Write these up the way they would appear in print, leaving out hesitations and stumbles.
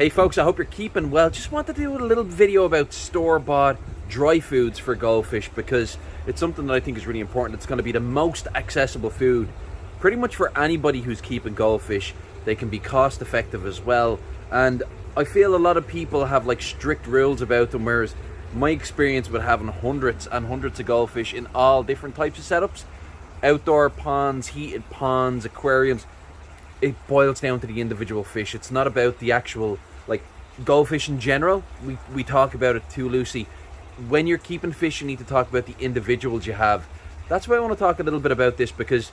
Hey folks, I hope you're keeping well. Just wanted to do a little video about store-bought dry foods for goldfish because it's something that I think is really important. It's going to be the most accessible food pretty much for anybody who's keeping goldfish. They can be cost effective as well, and I feel a lot of people have like strict rules about them, whereas my experience with having hundreds and hundreds of goldfish in all different types of setups, outdoor ponds, heated ponds, aquariums, it boils down to the individual fish. It's not about the actual, like, goldfish in general. We talk about it too loosely. When you're keeping fish, you need to talk about the individuals you have. That's why I want to talk a little bit about this, because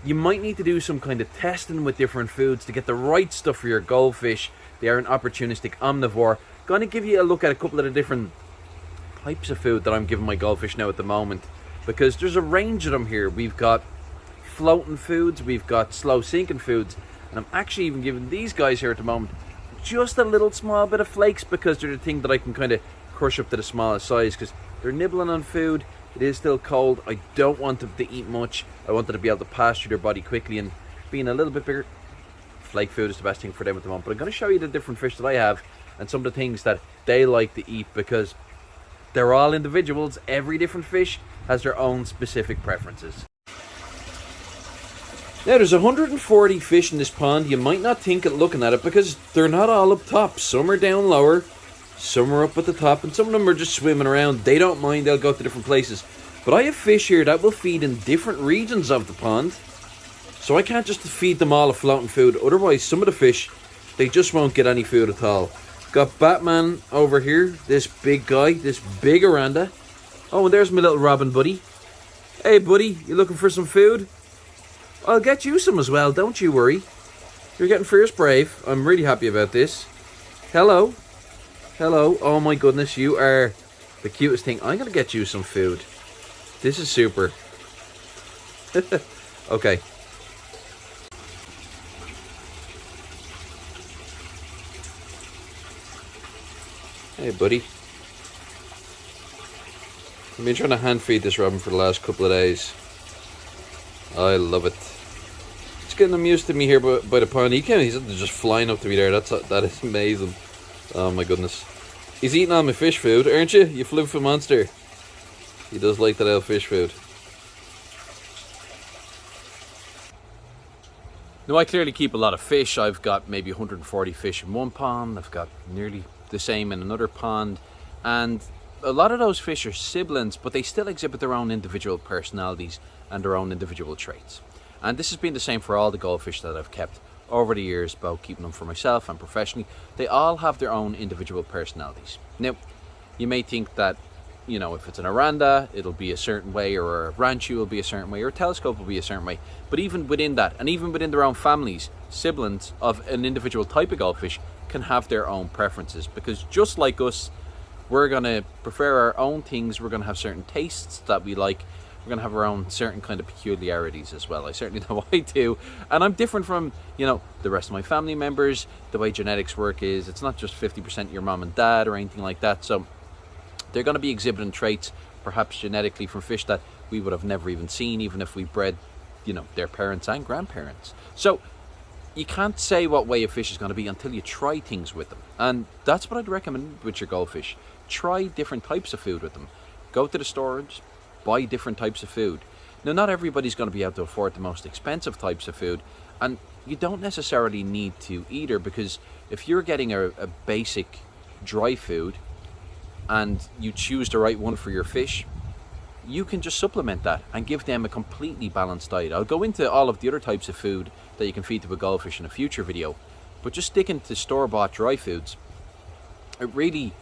you might need to do some kind of testing with different foods to get the right stuff for your goldfish. They are an opportunistic omnivore. Going to give you a look at a couple of the different types of food that I'm giving my goldfish now at the moment, because there's a range of them here. We've got floating foods, we've got slow sinking foods, and I'm actually even giving these guys here at the moment just a little small bit of flakes, because they're the thing that I can kind of crush up to the smallest size, because they're nibbling on food. It is still cold. I don't want them to eat much. I want them to be able to pass through their body quickly, and being a little bit bigger, flake food is the best thing for them at the moment. But I'm going to show you the different fish that I have and some of the things that they like to eat, because they're all individuals. Every different fish has their own specific preferences. Now, there's 140 fish in this pond. You might not think it looking at it, because they're not all up top. Some are down lower, some are up at the top, and some of them are just swimming around. They don't mind, they'll go to different places. But I have fish here that will feed in different regions of the pond, so I can't just feed them all a floating food. Otherwise, some of the fish, they just won't get any food at all. Got Batman over here, this big guy, this big Aranda. Oh, and there's my little Robin buddy. Hey buddy, you looking for some food? I'll get you some as well, don't you worry. You're getting fierce brave. I'm really happy about this. Hello. Hello. Oh my goodness, you are the cutest thing. I'm going to get you some food. This is super. Okay. Hey buddy. I've been trying to hand feed this Robin for the last couple of days. I love it. It's getting him used to me here by the pond. He's just flying up to me there. That is amazing. Oh my goodness. He's eating all my fish food, aren't you? You floofy monster. He does like that old fish food. Now, I clearly keep a lot of fish. I've got maybe 140 fish in one pond. I've got nearly the same in another pond. And a lot of those fish are siblings, but they still exhibit their own individual personalities and their own individual traits. And this has been the same for all the goldfish that I've kept over the years, both keeping them for myself and professionally. They all have their own individual personalities. Now, you may think that, you know, if it's an Aranda, it'll be a certain way, or a Ranchu will be a certain way, or a Telescope will be a certain way. But even within that, and even within their own families, siblings of an individual type of goldfish can have their own preferences, because just like us, we're going to prefer our own things. We're going to have certain tastes that we like. We're going to have our own certain kind of peculiarities as well. I certainly know I do. And I'm different from, you know, the rest of my family members. The way genetics work is it's not just 50% your mom and dad or anything like that. So they're going to be exhibiting traits, perhaps genetically, from fish that we would have never even seen, even if we bred, you know, their parents and grandparents. So you can't say what way a fish is going to be until you try things with them. And that's what I'd recommend with your goldfish. Try different types of food with them. Go to the stores, buy different types of food. Now, not everybody's going to be able to afford the most expensive types of food, and you don't necessarily need to either, because if you're getting a basic dry food and you choose the right one for your fish, you can just supplement that and give them a completely balanced diet. I'll go into all of the other types of food that you can feed to a goldfish in a future video, but just sticking to store-bought dry foods, it really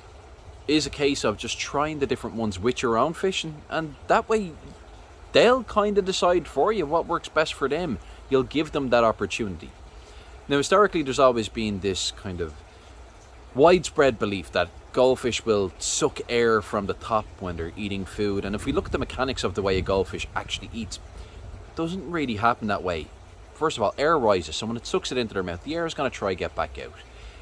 is a case of just trying the different ones with your own fish, and that way they'll kind of decide for you what works best for them. You'll give them that opportunity. Now, historically, there's always been this kind of widespread belief that goldfish will suck air from the top when they're eating food, and if we look at the mechanics of the way a goldfish actually eats, it doesn't really happen that way. First of all, air rises, so when it sucks it into their mouth, the air is going to try to get back out.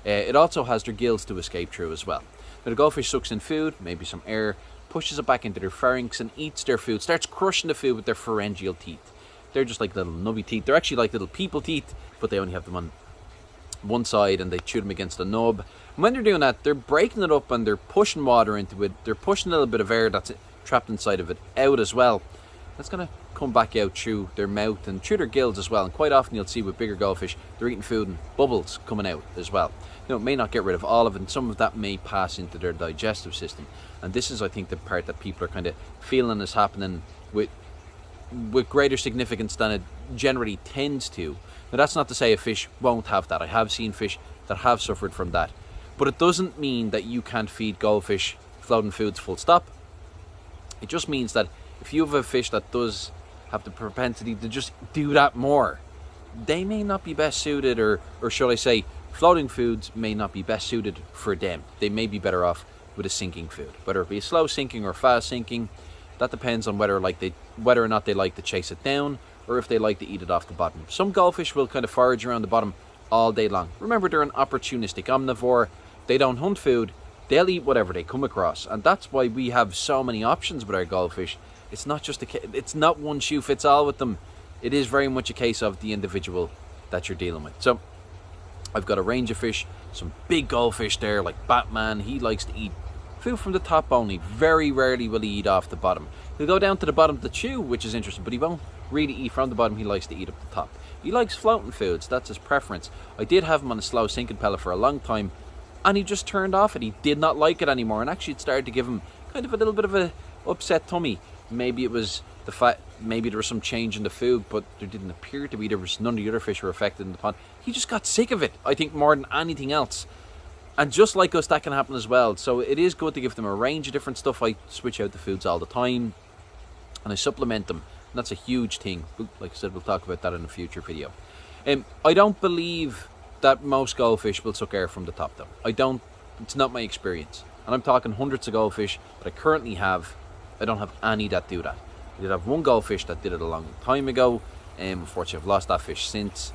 It also has their gills to escape through as well. Now, the goldfish sucks in food, maybe some air, pushes it back into their pharynx and eats their food, starts crushing the food with their pharyngeal teeth. They're just like little nubby teeth. They're actually like little people teeth, but they only have them on one side and they chew them against the nub. And when they're doing that, they're breaking it up and they're pushing water into it. They're pushing a little bit of air that's trapped inside of it out as well. That's going to come back out through their mouth and through their gills as well. And quite often you'll see with bigger goldfish, they're eating food and bubbles coming out as well. Now, it may not get rid of all of it, and some of that may pass into their digestive system. And this is, I think, the part that people are kind of feeling is happening with greater significance than it generally tends to. Now, that's not to say a fish won't have that. I have seen fish that have suffered from that. But it doesn't mean that you can't feed goldfish floating foods full stop. It just means that if you have a fish that does have the propensity to just do that more, they may not be best suited, or should I say, floating foods may not be best suited for them. They may be better off with a sinking food, whether it be a slow sinking or fast sinking. That depends on whether or not they like to chase it down, or if they like to eat it off the bottom. Some goldfish will kind of forage around the bottom all day long. Remember, they're an opportunistic omnivore. They don't hunt food. They'll eat whatever they come across, and that's why we have so many options with our goldfish. It's not just it's not one shoe fits all with them. It is very much a case of the individual that you're dealing with. So I've got a range of fish, some big goldfish there, like Batman. He likes to eat food from the top only. Very rarely will he eat off the bottom. He'll go down to the bottom to chew, which is interesting, but he won't really eat from the bottom. He likes to eat up the top. He likes floating foods. That's his preference. I did have him on a slow sinking pellet for a long time, and he just turned off it. He did not like it anymore, and actually it started to give him kind of a little bit of a upset tummy. Maybe it was the fact, maybe there was some change in the food, but there didn't appear to be. There was none of the other fish were affected in the pond. He just got sick of it, I think, more than anything else. And just like us, that can happen as well. So it is good to give them a range of different stuff. I switch out the foods all the time, and I supplement them. And that's a huge thing. Like I said, we'll talk about that in a future video. I don't believe that most goldfish will suck air from the top, though. It's not my experience. And I'm talking hundreds of goldfish that I currently have. I don't have any that do that. I did have one goldfish that did it a long time ago. Unfortunately, I've lost that fish since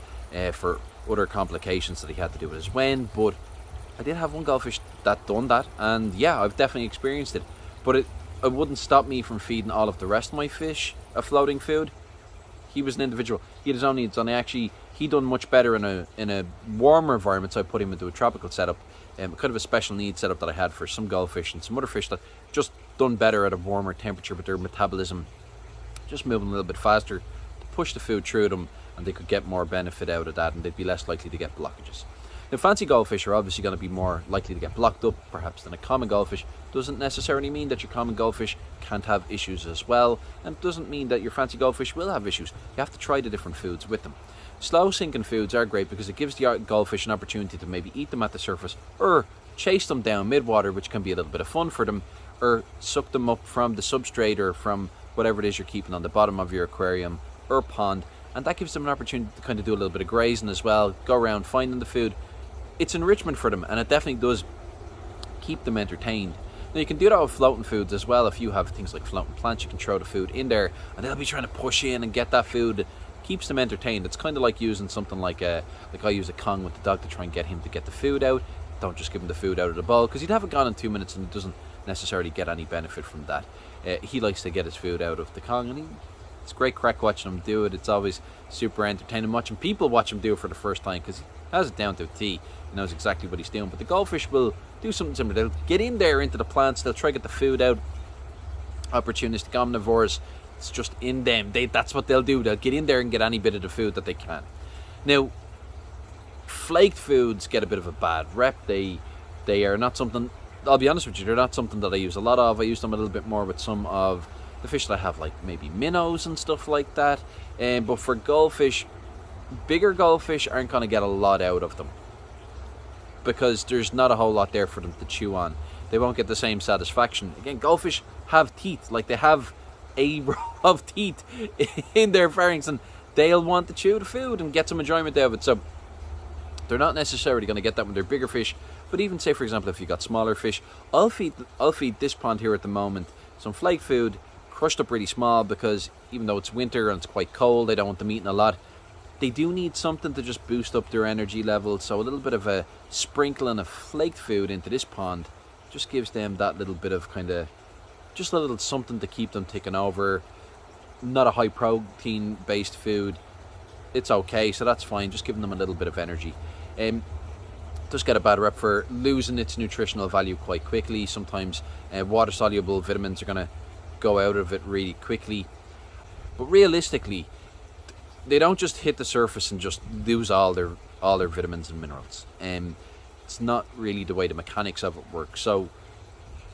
for other complications that he had to do with his wen. But I did have one goldfish that done that, and yeah, I've definitely experienced it. But it wouldn't stop me from feeding all of the rest of my fish a floating food. He was an individual. He had his own needs, and he done much better in a warmer environment. So I put him into a tropical setup, kind of a special needs setup that I had for some goldfish and some other fish that just done better at a warmer temperature, but their metabolism just moving a little bit faster to push the food through them, and they could get more benefit out of that, and they'd be less likely to get blockages. Now, fancy goldfish are obviously going to be more likely to get blocked up, perhaps, than a common goldfish. Doesn't necessarily mean that your common goldfish can't have issues as well, and doesn't mean that your fancy goldfish will have issues. You have to try the different foods with them. Slow sinking foods are great because it gives the goldfish an opportunity to maybe eat them at the surface, or chase them down mid-water, which can be a little bit of fun for them, or suck them up from the substrate or from whatever it is you're keeping on the bottom of your aquarium or pond, and that gives them an opportunity to kind of do a little bit of grazing as well, go around finding the food. It's enrichment for them, and it definitely does keep them entertained. Now, you can do that with floating foods as well. If you have things like floating plants, you can throw the food in there, and they'll be trying to push in and get that food. It keeps them entertained. It's kind of like using something like I use a Kong with the dog to try and get him to get the food out. Don't just give him the food out of the bowl, because he'd have it gone in 2 minutes and it doesn't necessarily get any benefit from that. He likes to get his food out of the Kong, and it's great crack watching him do it. It's always super entertaining watching people watch him do it for the first time, because he has it down to a T. He knows exactly what he's doing. But the goldfish will do something similar. They'll get in there into the plants. They'll try to get the food out. Opportunistic omnivores, it's just in them. That's what they'll do. They'll get in there and get any bit of the food that they can. Now, flaked foods get a bit of a bad rep. They are not something, I'll be honest with you, they're not something that I use a lot of. I use them a little bit more with some of the fish that I have, like maybe minnows and stuff like that. But for goldfish, bigger goldfish aren't going to get a lot out of them, because there's not a whole lot there for them to chew on. They won't get the same satisfaction. Again, goldfish have teeth, like they have a row of teeth in their pharynx, and they'll want to chew the food and get some enjoyment out of it. So they're not necessarily going to get that when they're bigger fish. But even say, for example, if you got smaller fish, I'll feed this pond here at the moment some flake food, crushed up really small, because even though it's winter and it's quite cold, they don't want them eating a lot. They do need something to just boost up their energy level, so a little bit of a sprinkling of flaked food into this pond just gives them that little bit of kind of, just a little something to keep them ticking over. Not a high protein based food. It's okay, so that's fine, just giving them a little bit of energy. does get a bad rep for losing its nutritional value quite quickly. Sometimes water soluble vitamins are going to go out of it really quickly, but realistically they don't just hit the surface and just lose all their vitamins and minerals. It's not really the way the mechanics of it work. So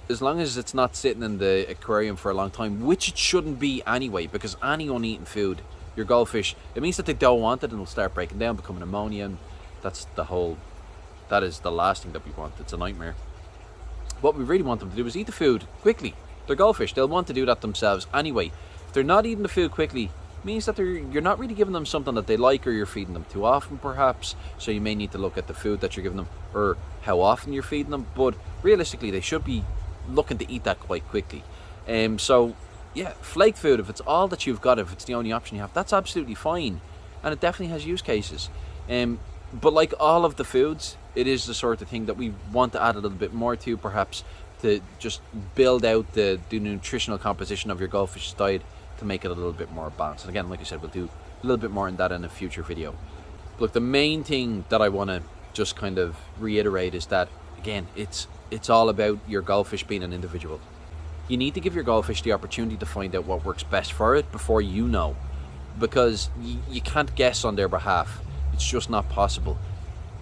as long as it's not sitting in the aquarium for a long time, which it shouldn't be anyway, because any uneaten food, your goldfish, it means that they don't want it and it'll start breaking down, becoming ammonia, and that is the last thing that we want. It's a nightmare. What we really want them to do is eat the food quickly. They're goldfish, they'll want to do that themselves anyway. If they're not eating the food quickly, it means that you're not really giving them something that they like, or you're feeding them too often perhaps. So you may need to look at the food that you're giving them, or how often you're feeding them. But realistically they should be looking to eat that quite quickly. So yeah, flake food, if it's all that you've got, if it's the only option you have, that's absolutely fine, and it definitely has use cases. But like all of the foods, it is the sort of thing that we want to add a little bit more to, perhaps to just build out the nutritional composition of your goldfish's diet to make it a little bit more balanced. And again, like I said, we'll do a little bit more in that in a future video. Look, the main thing that I want to just kind of reiterate is that, again, it's all about your goldfish being an individual. You need to give your goldfish the opportunity to find out what works best for it before you know, because you can't guess on their behalf. It's just not possible.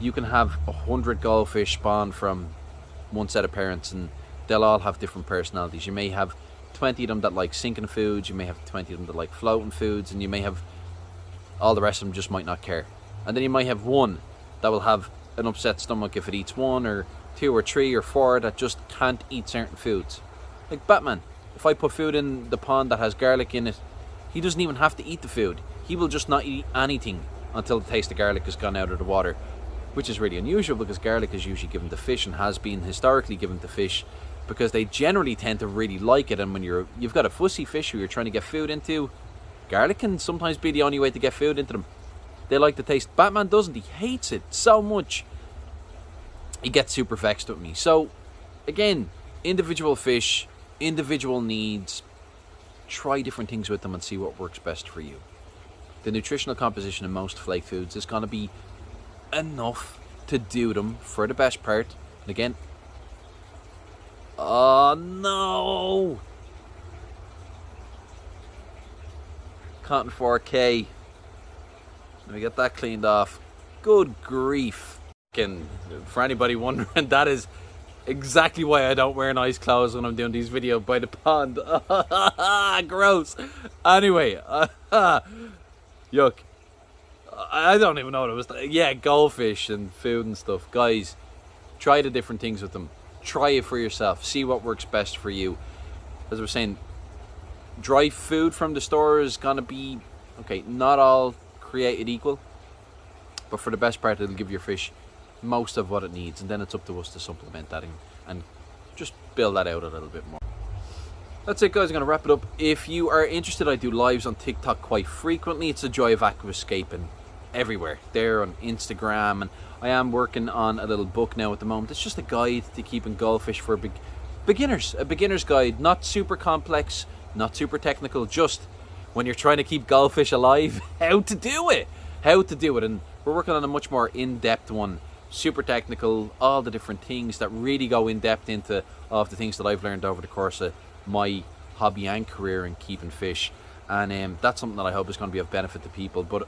You can have 100 goldfish spawn from one set of parents and they'll all have different personalities. You may have 20 of them that like sinking foods, you may have 20 of them that like floating foods, and you may have all the rest of them just might not care. And then you might have one that will have an upset stomach if it eats one, or 2 or 3 or 4 that just can't eat certain foods. Like Batman, if I put food in the pond that has garlic in it, he doesn't even have to eat the food. He will just not eat anything until the taste of garlic has gone out of the water, which is really unusual because garlic is usually given to fish and has been historically given to fish because they generally tend to really like it. And when you've got a fussy fish who you're trying to get food into, garlic can sometimes be the only way to get food into them. They like the taste. Batman doesn't. He hates it so much. He gets super vexed with me. So again, individual fish, individual needs. Try different things with them and see what works best for you. The nutritional composition in most flake foods is going to be enough to do them for the best part. And again, oh no, Cotton 4K. Let me get that cleaned off. Good grief. And for anybody wondering, that is exactly why I don't wear nice clothes when I'm doing these videos by the pond. Gross. Anyway, yuck. I don't even know what it was. Yeah, goldfish and food and stuff. Guys, try the different things with them. Try it for yourself. See what works best for you. As I was saying, dry food from the store is going to be, okay, not all created equal, but for the best part, it'll give your fish most of what it needs, and then it's up to us to supplement that and just build that out a little bit more. That's it, guys. I'm going to wrap it up. If you are interested, I do lives on TikTok quite frequently. It's a joy of aquascaping everywhere. There on Instagram, and I am working on a little book now at the moment. It's just a guide to keeping goldfish for beginners. A beginner's guide, not super complex, not super technical, just when you're trying to keep goldfish alive, how to do it. And we're working on a much more in-depth one. Super technical, all the different things that really go in depth into all of the things that I've learned over the course of my hobby and career in keeping fish, and that's something that I hope is going to be of benefit to people. But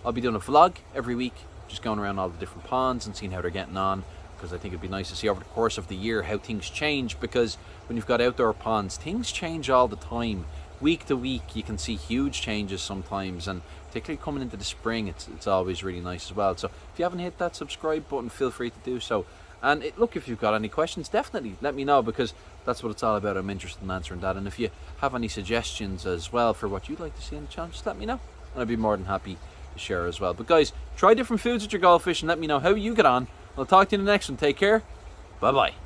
I'll be doing a vlog every week, just going around all the different ponds and seeing how they're getting on, because I think it'd be nice to see over the course of the year how things change, because when you've got outdoor ponds, things change all the time. Week to week you can see huge changes sometimes, and particularly coming into the spring, it's always really nice as well. So if you haven't hit that subscribe button, feel free to do so. And look, if you've got any questions, definitely let me know, because that's what it's all about. I'm interested in answering that. And if you have any suggestions as well for what you'd like to see on the channel, just let me know, and I'd be more than happy to share as well. But guys, try different foods with your goldfish and let me know how you get on. I'll talk to you in the next one. Take care. Bye bye.